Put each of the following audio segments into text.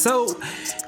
So,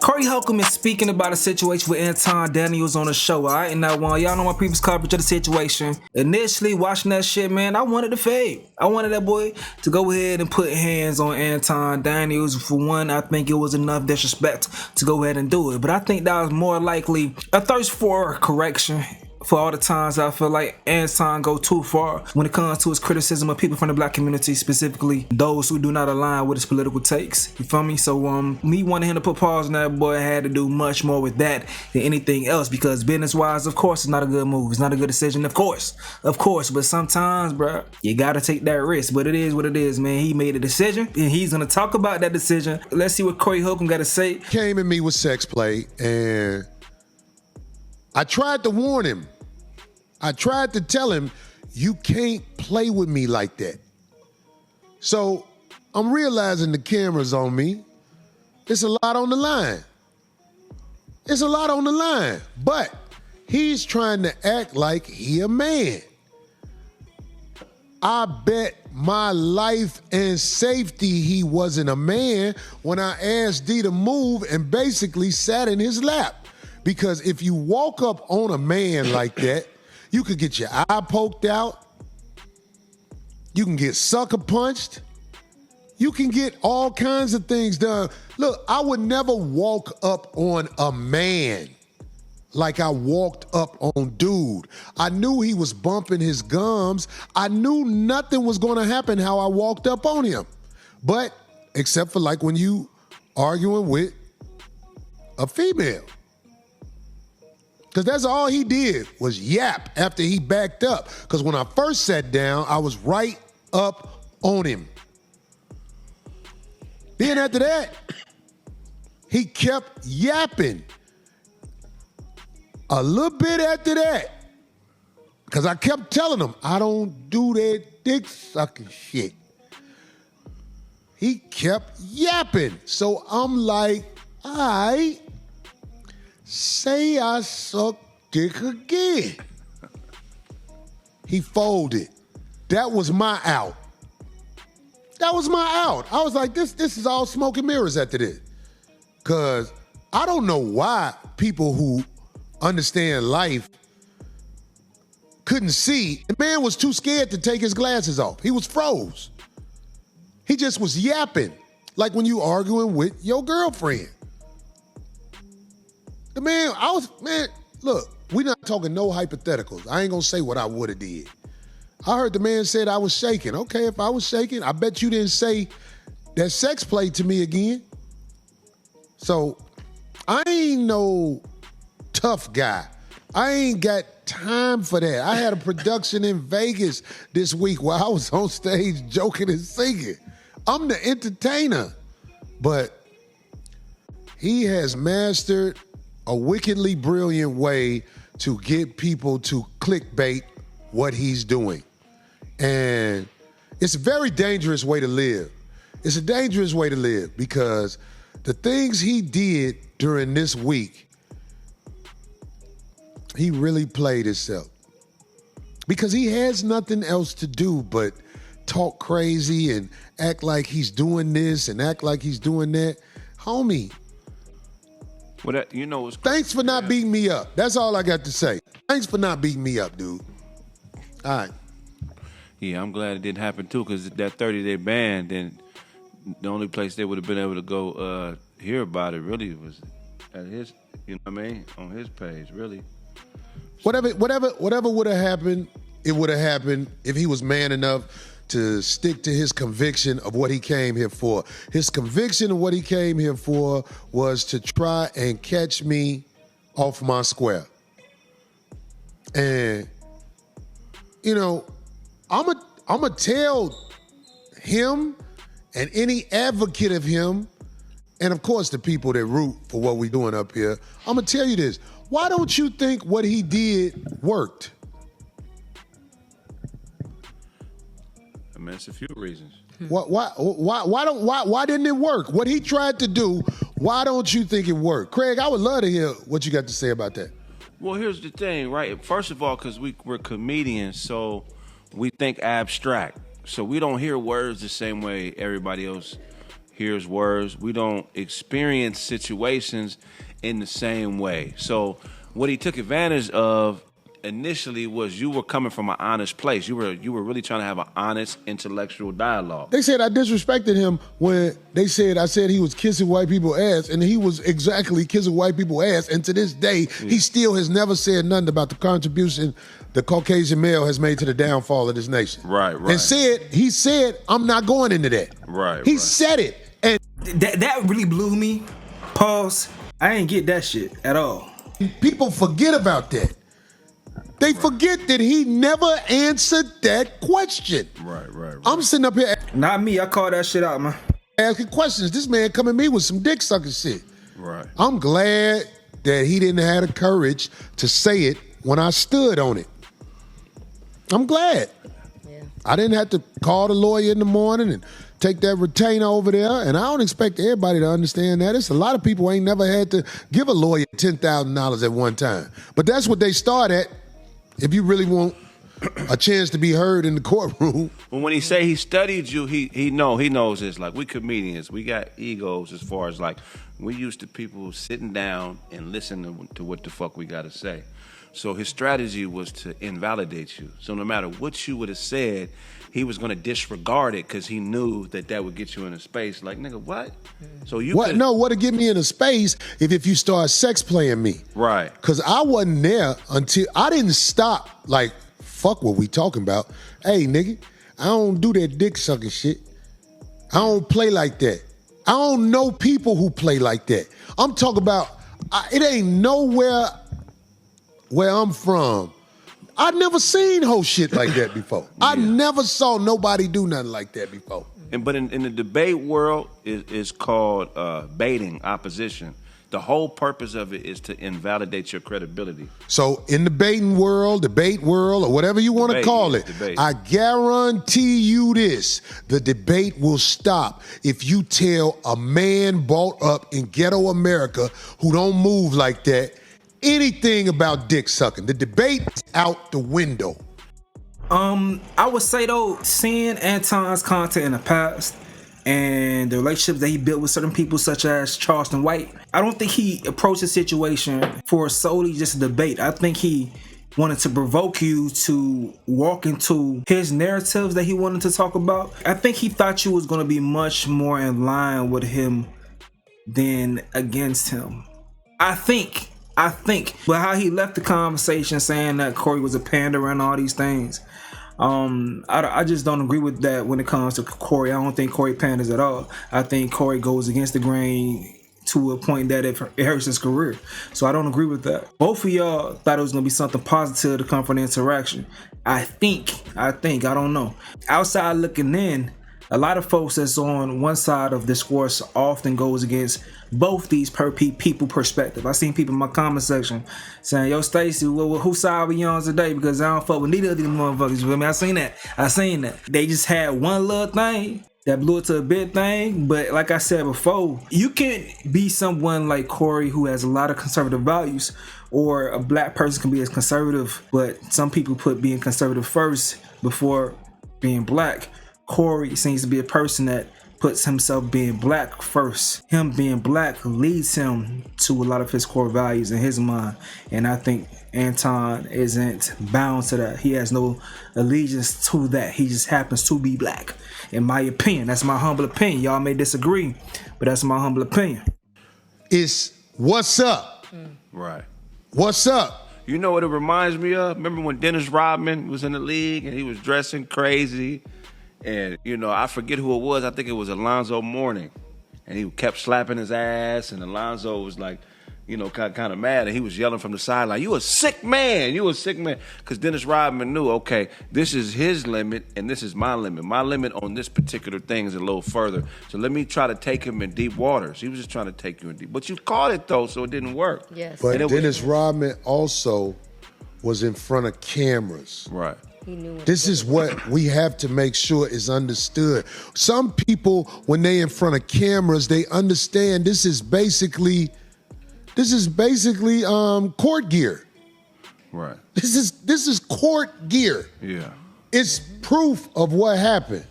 Corey Holcomb is speaking about a situation with Anton Daniels on the show, alright? And now, y'all know my previous coverage of the situation. Initially, watching that shit, man, I wanted to fade. I wanted that boy to go ahead and put hands on Anton Daniels. For one, I think it was enough disrespect to go ahead and do it. But I think that was more likely a thirst for correction. For all the times I feel like Anton go too far when it comes to his criticism of people from the black community, specifically those who do not align with his political takes. You feel me? So me wanting him to put pause on that boy had to do much more with that than anything else, because business-wise, of course, it's not a good move. It's not a good decision, of course. But sometimes, bro, you gotta take that risk. But it is what it is, man. He made a decision, and he's gonna talk about that decision. Let's see what Corey Holcomb got to say. Came at me with sex play, and I tried to warn him. I tried to tell him, you can't play with me like that. So I'm realizing the camera's on me. It's a lot on the line. It's a lot on the line. But he's trying to act like he a man. I bet my life and safety he wasn't a man when I asked D to move and basically sat in his lap. Because if you walk up on a man like that, you could get your eye poked out. You can get sucker punched. You can get all kinds of things done. Look, I would never walk up on a man like I walked up on dude. I knew he was bumping his gums. I knew nothing was going to happen how I walked up on him. But except for like when you arguing with a female. Because that's all he did was yap after he backed up. Because when I first sat down, I was right up on him. Then after that, he kept yapping. A little bit after that, because I kept telling him, I don't do that dick sucking shit. He kept yapping. So I'm like, all right. Say I suck dick again. He folded. That was my out. That was my out. I was like, this is all smoke and mirrors after this. Because I don't know why people who understand life couldn't see. The man was too scared to take his glasses off. He was froze. He just was yapping. Like when you arguing with your girlfriend. The man, look, we're not talking no hypotheticals. I ain't gonna say what I would have did. I heard the man said I was shaking. Okay, if I was shaking, I bet you didn't say that sex play to me again. So I ain't no tough guy. I ain't got time for that. I had a production in Vegas this week where I was on stage joking and singing. I'm the entertainer. But he has mastered a wickedly brilliant way to get people to clickbait what he's doing. And it's a very dangerous way to live. It's a dangerous way to live because the things he did during this week, he really played himself. Because he has nothing else to do but talk crazy and act like he's doing this and act like he's doing that. Homie, well, that, thanks for not beating me up. That's all I got to say. Thanks for not beating me up, dude. All right. Yeah, I'm glad it didn't happen too, because that 30-day ban, then the only place they would have been able to go hear about it really was at his, on his page, really. Whatever would have happened, it would have happened if he was man enough to stick to his conviction of what he came here for. His conviction of what he came here for was to try and catch me off my square. And, I'm a tell him and any advocate of him, and of course the people that root for what we're doing up here, I'm going to tell you this. Why don't you think what he did worked? I mean, it's a few reasons. Why didn't it work? What he tried to do, why don't you think it worked? Craig, I would love to hear what you got to say about that. Well, here's the thing, right? First of all, because we're comedians, so we think abstract. So we don't hear words the same way everybody else hears words. We don't experience situations in the same way. So what he took advantage of initially was you were coming from an honest place. You were really trying to have an honest intellectual dialogue. They said I disrespected him when I said he was kissing white people's ass, and he was exactly kissing white people's ass. And to this day, he still has never said nothing about the contribution the Caucasian male has made to the downfall of this nation. Right. And he said, I'm not going into that. Right. He said it. And That really blew me. Pause. I ain't get that shit at all. people forget about that. They forget that he never answered that question. Right. I'm sitting up here Not me. I call that shit out, man. asking questions. This man come at me with some dick sucking shit. Right. I'm glad that he didn't have the courage to say it when I stood on it. I'm glad. Yeah. I didn't have to call the lawyer in the morning and take that retainer over there. And I don't expect everybody to understand that. It's a lot of people ain't never had to give a lawyer $10,000 at one time. But that's what they start at if you really want a chance to be heard in the courtroom. But when he say he studied you, he knows this. Like, we comedians, we got egos as far as like we used to people sitting down and listening to what the fuck we got to say. So his strategy was to invalidate you. So no matter what you would have said, he was going to disregard it because he knew that would get you in a space like, nigga, what? So you What? No, what'll get me in a space if you start sex playing me. Right. Because I wasn't there until I didn't stop. Like, fuck what we talking about. Hey, nigga, I don't do that dick sucking shit. I don't play like that. I don't know people who play like that. I'm talking about, it ain't nowhere where I'm from. I never seen whole shit like that before. I never saw nobody do nothing like that before. But in the debate world, it's called baiting, opposition. The whole purpose of it is to invalidate your credibility. So in the debate world, or whatever you want to call it, I guarantee you this, the debate will stop if you tell a man brought up in ghetto America who don't move like that anything about dick sucking. The debate's out the window. I would say though, seeing Anton's content in the past and the relationships that he built with certain people such as Charleston White, I don't think he approached the situation for solely just a debate. I think he wanted to provoke you to walk into his narratives that he wanted to talk about. I think he thought you was going to be much more in line with him than against him. I think, but how he left the conversation saying that Corey was a pander and all these things, I just don't agree with that when it comes to Corey. I don't think Corey panders at all. I think Corey goes against the grain to a point that it hurts his career. So I don't agree with that. Both of y'all thought it was going to be something positive to come from the interaction. I think, I don't know. Outside looking in, a lot of folks that's on one side of discourse often goes against both these people perspective. I seen people in my comment section saying, yo, Stacey, whose side we on today? Because I don't fuck with neither of these motherfuckers. You feel me? I seen that. They just had one little thing that blew it to a big thing. But like I said before, you can't be someone like Corey who has a lot of conservative values, or a black person can be as conservative, but some people put being conservative first before being black. Corey seems to be a person that puts himself being black first. Him being black leads him to a lot of his core values in his mind. And I think Anton isn't bound to that. He has no allegiance to that. He just happens to be black. In my opinion, that's my humble opinion. Y'all may disagree, but that's my humble opinion. It's what's up? Right. What's up? You know what it reminds me of? Remember when Dennis Rodman was in the league and he was dressing crazy? And, you know, I forget who it was. I think it was Alonzo Mourning. And he kept slapping his ass. And Alonzo was like, you know, kind of mad. And he was yelling from the sideline, you a sick man. You a sick man. Because Dennis Rodman knew, okay, this is his limit and this is my limit. My limit on this particular thing is a little further. So let me try to take him in deep waters. He was just trying to take you in deep. But you caught it, though, so it didn't work. Yes. But Dennis Rodman also was in front of cameras. Right. This is what we have to make sure is understood. Some people, when they in front of cameras, they understand this is basically court gear. Right. This is court gear. Yeah. It's proof of what happened.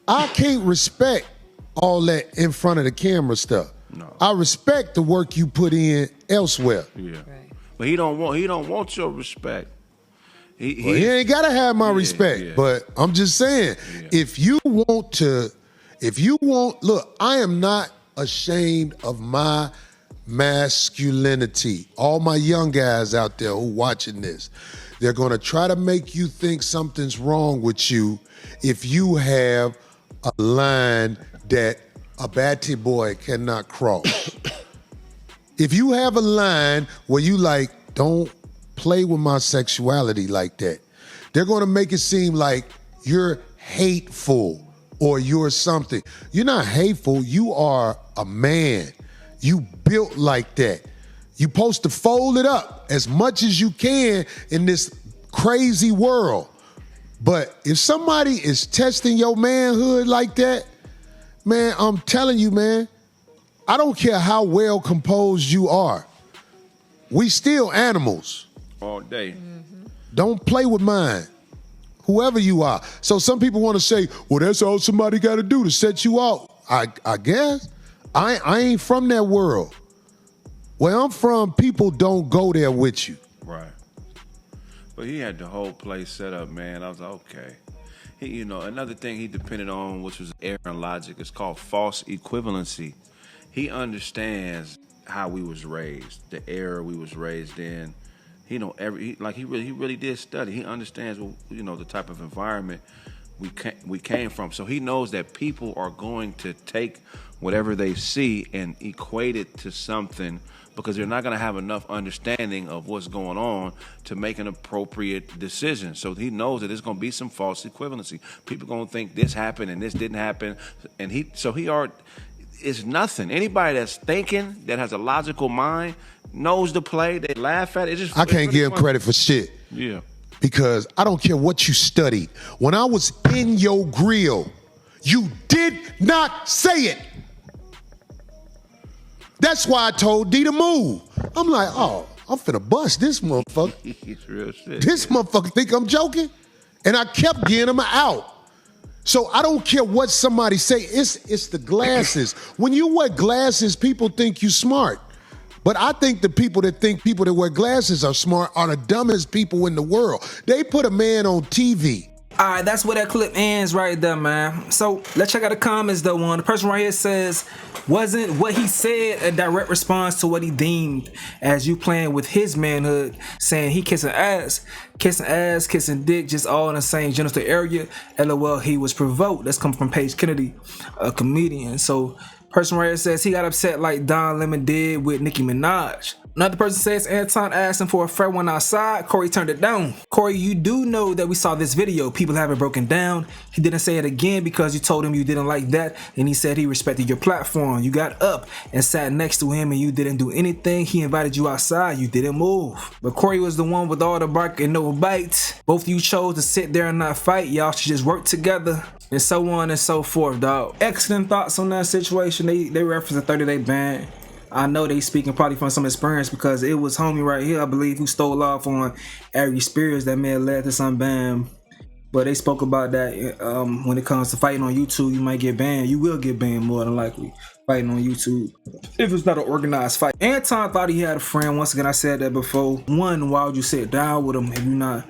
I can't respect all that in front of the camera stuff. No. I respect the work you put in elsewhere. Yeah. Right. But he don't want your respect. He ain't gotta have my respect. Yeah. But I'm just saying, if you want, look, I am not ashamed of my masculinity. All my young guys out there who watching this, they're gonna try to make you think something's wrong with you if you have a line that a batty boy cannot cross. If you have a line where you like, don't play with my sexuality like that, they're gonna make it seem like you're hateful or you're something. You're not hateful, you are a man. You built like that. You're supposed to fold it up as much as you can in this crazy world. But if somebody is testing your manhood like that, man, I'm telling you, man, I don't care how well composed you are. We still animals. All day. Mm-hmm. Don't play with mine, whoever you are. So some people want to say, well, that's all somebody got to do to set you out. I guess. I ain't from that world. Where I'm from, people don't go there with you. Right. But he had the whole place set up, man. I was like, okay. Another thing he depended on, which was error and logic, is called false equivalency. He understands how we was raised, the era we was raised in. He really did study. He understands, the type of environment we came from. So he knows that people are going to take whatever they see and equate it to something because they're not going to have enough understanding of what's going on to make an appropriate decision. So he knows that there's going to be some false equivalency. People are going to think this happened and this didn't happen. And it's nothing. Anybody that's thinking, that has a logical mind, knows the play, they laugh at it. I can't give him credit for shit. Yeah. Because I don't care what you studied. When I was in your grill, you did not say it. That's why I told D to move. I'm like, oh, I'm finna bust this motherfucker. It's real shit. This motherfucker think I'm joking? And I kept getting him out. So I don't care what somebody say. It's the glasses. When you wear glasses, people think you smart. But I think the people that think people that wear glasses are smart are the dumbest people in the world. They put a man on TV. All right, that's where that clip ends right there, man. So let's check out the comments, though. The person right here says, wasn't what he said a direct response to what he deemed as you playing with his manhood, saying he kissing ass, kissing dick, just all in the same genital area. LOL, he was provoked. That's coming from Paige Kennedy, a comedian. So person right here says he got upset like Don Lemon did with Nicki Minaj. Another person says Anton asked him for a fair one outside. Corey turned it down. Corey, you do know that we saw this video. People have it broken down. He didn't say it again because you told him you didn't like that, and he said he respected your platform. You got up and sat next to him and you didn't do anything. He invited you outside. You didn't move. But Corey was the one with all the bark and no bite. Both of you chose to sit there and not fight. Y'all should just work together. And so on and so forth, dog. Excellent thoughts on that situation. They reference a 30-day ban. I know they speaking probably from some experience because it was homie right here, I believe, who stole off on Ari Spears that may have led to some ban. But they spoke about that when it comes to fighting on YouTube, you might get banned. You will get banned more than likely fighting on YouTube if it's not an organized fight. Anton thought he had a friend. Once again, I said that before. One, why would you sit down with him if you're not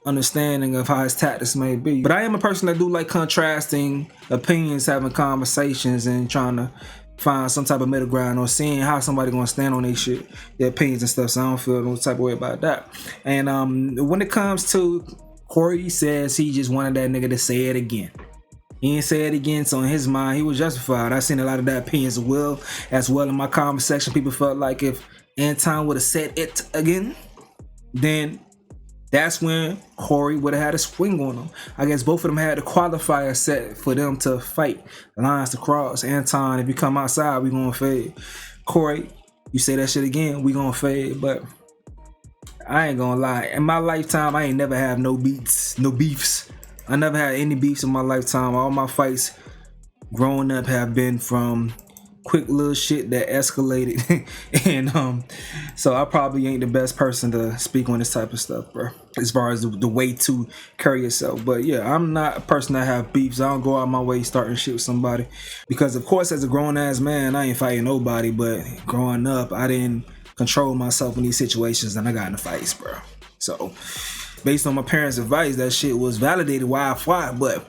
understanding of how his tactics may be? But I am a person that do like contrasting opinions, having conversations, and trying to find some type of middle ground or seeing how somebody gonna stand on their shit, their opinions and stuff. So I don't feel no type of way about that. And when it comes to Corey, says he just wanted that nigga to say it again. He ain't say it again, so in his mind, he was justified. I seen a lot of that opinions as well in my comment section. People felt like if Anton would have said it again, then that's when Corey would have had a swing on him. I guess both of them had the qualifier set for them to fight. The lines to cross. Anton, if you come outside, we gonna fade. Corey, you say that shit again, we gonna fade. But I ain't gonna lie. In my lifetime, I ain't never had no beefs. I never had any beefs in my lifetime. All my fights growing up have been from quick little shit that escalated. And so I probably ain't the best person to speak on this type of stuff, bro, as far as the way to carry yourself. But yeah, I'm not a person that have beefs. I don't go out my way starting shit with somebody, because of course as a grown-ass man I ain't fighting nobody, but growing up I didn't control myself in these situations and I got in fights, bro. So based on my parents' advice, that shit was validated why I fought, but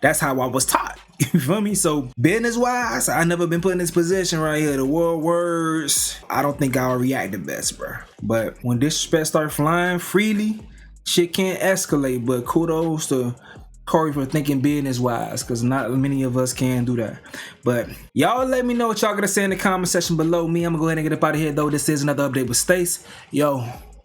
that's how I was taught. You feel me? So business wise, I never been put in this position right here. The world words, I don't think I'll react the best, bro. But when disrespect start flying freely, shit can't escalate. But kudos to Corey for thinking business wise, because not many of us can do that. But y'all let me know what y'all gotta say in the comment section below. Me, I'm gonna go ahead and get up out of here though. This is another update with Stace. Yo,